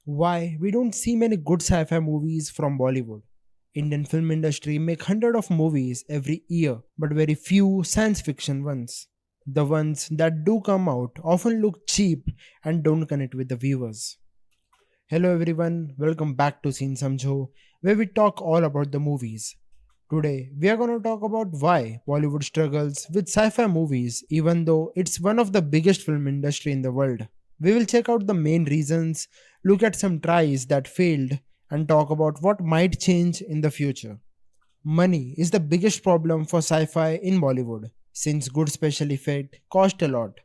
Why we don't see many good sci-fi movies from Bollywood. Indian film industry make hundred of movies every year, but very few science fiction ones. The ones that do come out often look cheap and don't connect with the viewers. Hello everyone, welcome back to Samjho, where we talk all about the movies. Today, we are going to talk about why Bollywood struggles with sci-fi movies even though it's one of the biggest film industry in the world. We will check out the main reasons, look at some tries that failed, and talk about what might change in the future. Money is the biggest problem for sci-fi in Bollywood since good special effects cost a lot.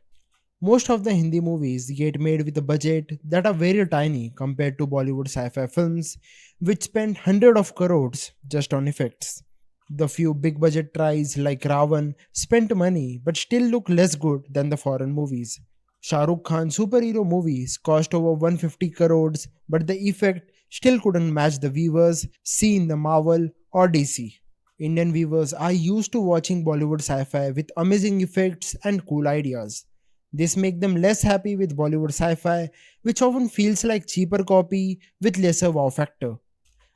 Most of the Hindi movies get made with a budget that are very tiny compared to Bollywood sci-fi films which spend hundreds of crores just on effects. The few big budget tries like Ra.One spent money but still look less good than the foreign movies. Shah Rukh Khan superhero movies cost over 150 crores but the effect still couldn't match the viewers see in the Marvel or DC. Indian viewers are used to watching Bollywood sci-fi with amazing effects and cool ideas. This makes them less happy with Bollywood sci-fi, which often feels like cheaper copy with lesser wow factor.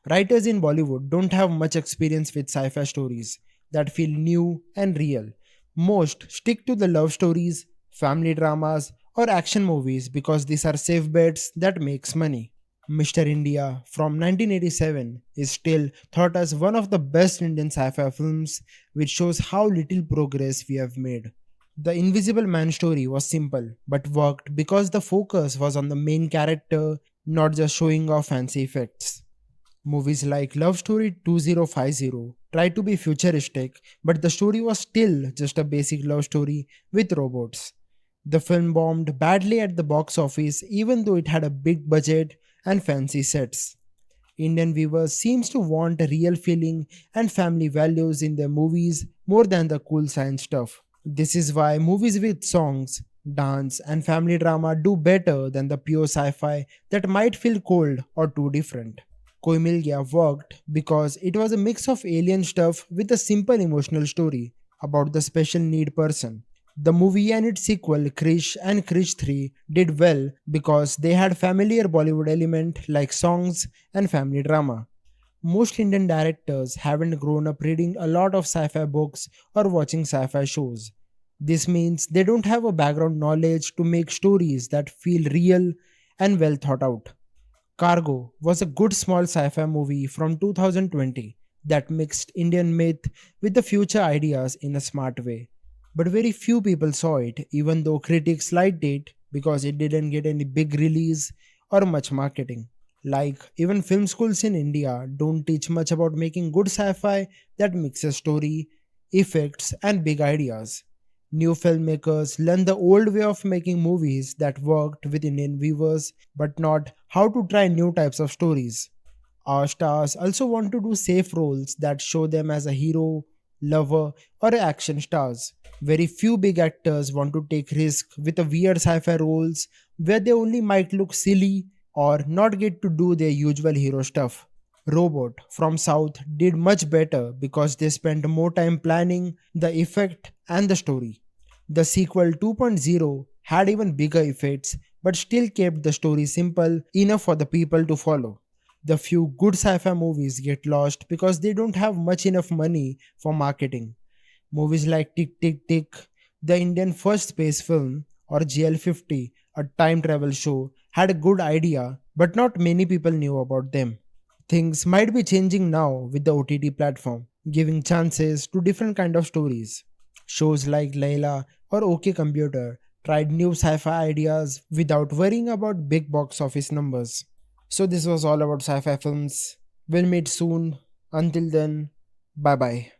Writers in Bollywood don't have much experience with sci-fi stories that feel new and real. Most stick to the love stories, family dramas, or action movies because these are safe bets that makes money. Mr. India from 1987 is still thought as one of the best Indian sci-fi films, which shows how little progress we have made. The Invisible Man story was simple but worked because the focus was on the main character, not just showing off fancy effects. Movies like Love Story 2050 tried to be futuristic, but the story was still just a basic love story with robots. The film bombed badly at the box office even though it had a big budget and fancy sets. Indian viewers seems to want a real feeling and family values in their movies more than the cool science stuff. This is why movies with songs, dance, and family drama do better than the pure sci fi that might feel cold or too different. Koi Mil Gaya worked because it was a mix of alien stuff with a simple emotional story about the special need person. The movie and its sequel, Krish and Krish 3, did well because they had familiar Bollywood element like songs and family drama. Most Indian directors haven't grown up reading a lot of sci fi books or watching sci fi shows. This means they don't have a background knowledge to make stories that feel real and well thought out. Cargo was a good small sci fi movie from 2020 that mixed Indian myth with the future ideas in a smart way. But very few people saw it, even though critics liked it because it didn't get any big release or much marketing. Like, even film schools in India don't teach much about making good sci fi that mixes story, effects, and big ideas. New filmmakers learn the old way of making movies that worked with Indian viewers, but not how to try new types of stories. Our stars also want to do safe roles that show them as a hero, lover, or action stars. Very few big actors want to take risks with a weird sci-fi roles where they only might look silly or not get to do their usual hero stuff. Robot from South did much better because they spent more time planning the effect and the story. The sequel 2.0 had even bigger effects but still kept the story simple enough for the people to follow. The few good sci-fi movies get lost because they don't have much enough money for marketing. Movies like Tick Tick Tick, the Indian first space film, or GL50, a time travel show, had a good idea, but not many people knew about them. Things might be changing now with the OTT platform, giving chances to different kind of stories. Shows like Layla or OK Computer tried new sci-fi ideas without worrying about big box office numbers. So this was all about sci-fi films. We'll meet soon. Until then, bye bye.